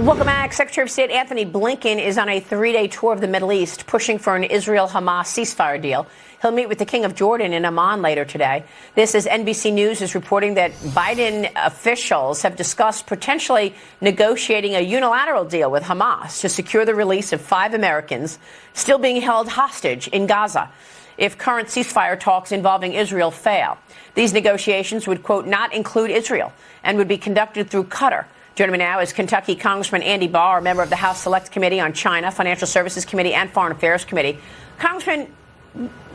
Welcome back. Secretary of State Anthony Blinken is on a 3-day tour of the Middle East, pushing for an Israel-Hamas ceasefire deal. He'll meet with the King of Jordan in Amman later today. This as NBC News is reporting that Biden officials have discussed potentially negotiating a unilateral deal with Hamas to secure the release of 5 Americans still being held hostage in Gaza if current ceasefire talks involving Israel fail. These negotiations would, quote, not include Israel and would be conducted through Qatar. Joining me now is Kentucky Congressman Andy Barr, member of the House Select Committee on China, Financial Services Committee, and Foreign Affairs Committee. Congressman,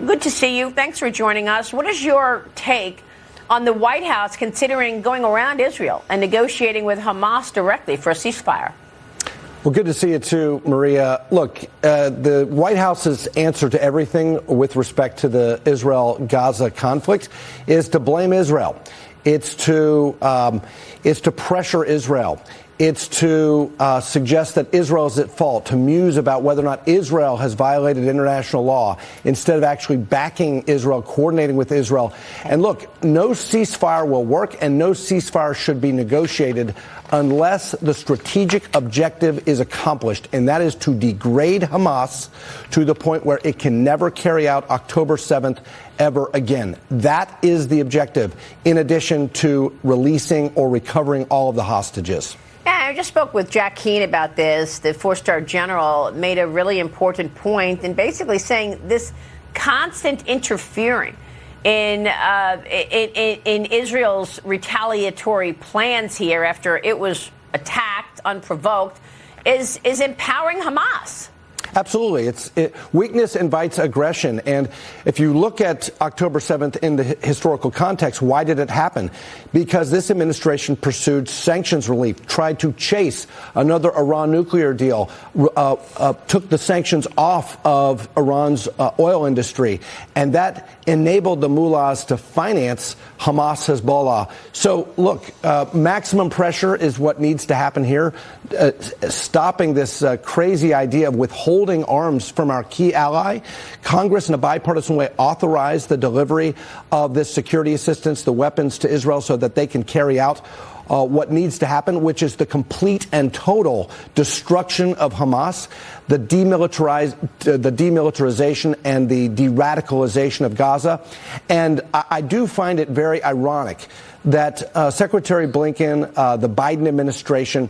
good to see you. Thanks for joining us. What is your take on the White House considering going around Israel and negotiating with Hamas directly for a ceasefire? Well, good to see you, too, Maria. Look, the White House's answer to everything with respect to the Israel-Gaza conflict is to blame Israel. It's to pressure Israel. It's to suggest that Israel is at fault, to muse about whether or not Israel has violated international law, instead of actually backing Israel, coordinating with Israel. And look, no ceasefire will work, and no ceasefire should be negotiated unless the strategic objective is accomplished, and that is to degrade Hamas to the point where it can never carry out October 7th ever again. That is the objective, in addition to releasing or recovering all of the hostages. Yeah, I just spoke with Jack Keane about this. The 4-star general made a really important point in basically saying this constant interfering in Israel's retaliatory plans here after it was attacked unprovoked is empowering Hamas. Absolutely. Weakness invites aggression. And if you look at October 7th in the historical context, why did it happen? Because this administration pursued sanctions relief, tried to chase another Iran nuclear deal, took the sanctions off of Iran's oil industry. And that enabled the mullahs to finance Hamas Hezbollah. So, look, maximum pressure is what needs to happen here. Stopping this crazy idea of withholding arms from our key ally. Congress, in a bipartisan way, authorized the delivery of this security assistance, the weapons to Israel, so that they can carry out what needs to happen, which is the complete and total destruction of Hamas, the demilitarization and the de-radicalization of Gaza. And I do find it very ironic that Secretary Blinken, the Biden administration,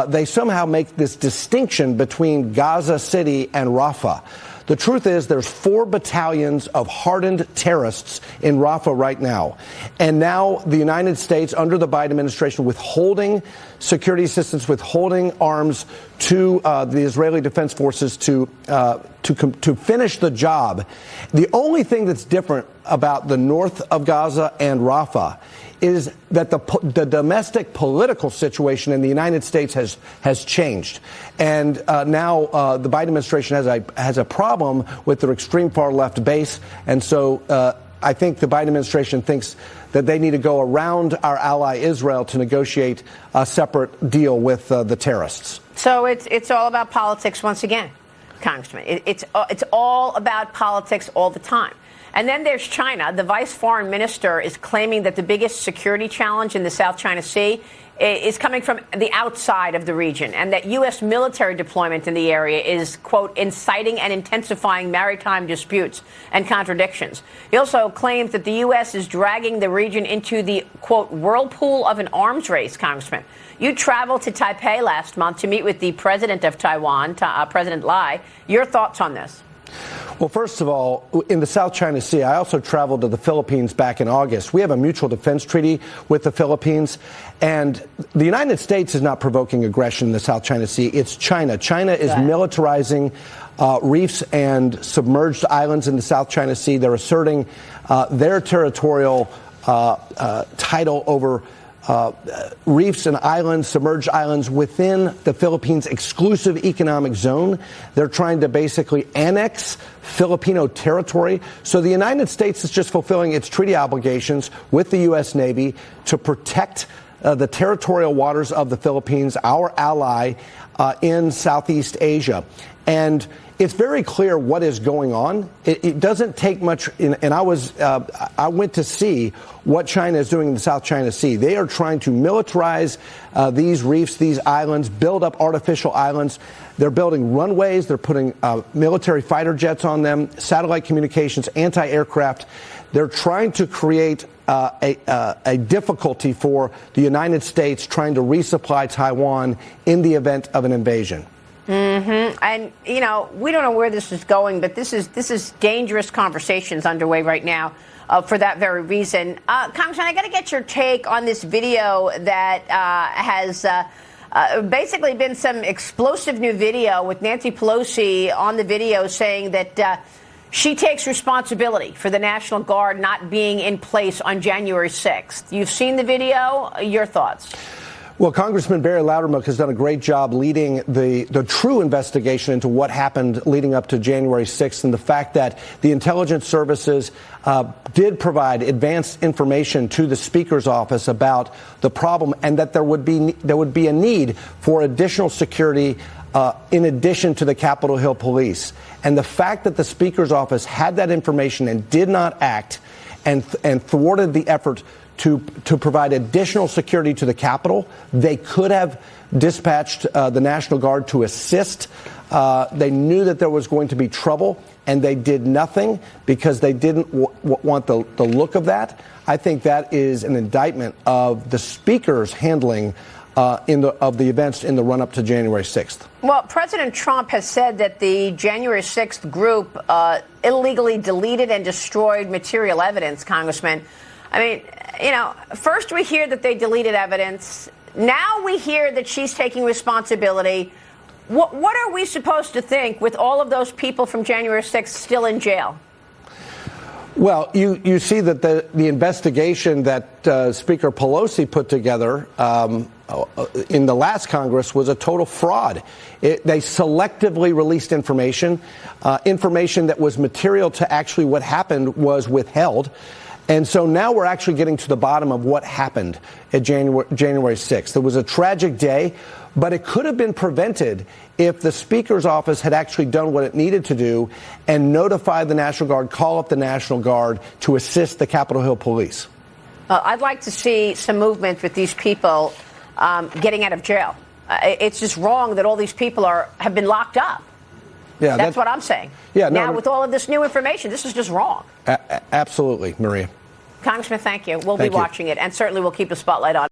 they somehow make this distinction between Gaza City and Rafah. The truth is there's 4 battalions of hardened terrorists in Rafah right now. And now the United States, under the Biden administration, withholding security assistance, withholding arms to the Israeli Defense Forces to finish the job. The only thing that's different about the north of Gaza and Rafah is that the domestic political situation in the United States has changed. And now the Biden administration has a problem with their extreme far left base. And so I think the Biden administration thinks that they need to go around our ally Israel to negotiate a separate deal with the terrorists. So it's all about politics once again, Congressman. It's all about politics all the time. And then there's China. The vice foreign minister is claiming that the biggest security challenge in the South China Sea is coming from the outside of the region, and that U.S. military deployment in the area is, quote, inciting and intensifying maritime disputes and contradictions. He also claims that the U.S. is dragging the region into the, quote, whirlpool of an arms race, Congressman. You traveled to Taipei last month to meet with the president of Taiwan, President Lai. Your thoughts on this? Well, first of all, in the South China Sea, I also traveled to the Philippines back in August. We have a mutual defense treaty with the Philippines, and the United States is not provoking aggression in the South China Sea. It's China. China is militarizing reefs and submerged islands in the South China Sea. They're asserting their territorial title over reefs and islands, submerged islands within the Philippines' exclusive economic zone. They're trying to basically annex Filipino territory. So the United States is just fulfilling its treaty obligations with the U.S. Navy to protect the territorial waters of the Philippines, our ally in Southeast Asia. And it's very clear what is going on. It doesn't take much. And I went to see what China is doing in the South China Sea. They are trying to militarize these reefs, these islands, build up artificial islands. They're building runways. They're putting military fighter jets on them, satellite communications, anti-aircraft. They're trying to create a difficulty for the United States trying to resupply Taiwan in the event of an invasion. Mm-hmm. And, you know, we don't know where this is going, but this is dangerous conversations underway right now for that very reason. Congressman, I got to get your take on this video that has basically been some explosive new video with Nancy Pelosi on the video saying that she takes responsibility for the National Guard not being in place on January 6th. You've seen the video. Your thoughts? Well, Congressman Barry Loudermilk has done a great job leading the true investigation into what happened leading up to January 6th and the fact that the intelligence services did provide advanced information to the Speaker's office about the problem and that there would be a need for additional security in addition to the Capitol Hill Police. And the fact that the Speaker's office had that information and did not act and thwarted the effort to provide additional security to the Capitol. They could have dispatched the National Guard to assist. They knew that there was going to be trouble, and they did nothing because they didn't want the look of that. I think that is an indictment of the Speaker's handling of the events in the run-up to January 6th. Well, President Trump has said that the January 6th group illegally deleted and destroyed material evidence, Congressman. I mean, you know, first we hear that they deleted evidence. Now we hear that she's taking responsibility. What are we supposed to think with all of those people from January 6th still in jail? Well, you see that the investigation that Speaker Pelosi put together in the last Congress was a total fraud. They selectively released information that was material to actually what happened was withheld. And so now we're actually getting to the bottom of what happened at January 6th. It was a tragic day, but it could have been prevented if the Speaker's office had actually done what it needed to do and notified the National Guard, call up the National Guard to assist the Capitol Hill Police. I'd like to see some movement with these people getting out of jail. It's just wrong that all these people have been locked up. Yeah, that's what I'm saying. Yeah, now, with all of this new information, this is just wrong. Absolutely, Maria. Congressman, thank you. We'll be watching it, and certainly we'll keep the spotlight on it.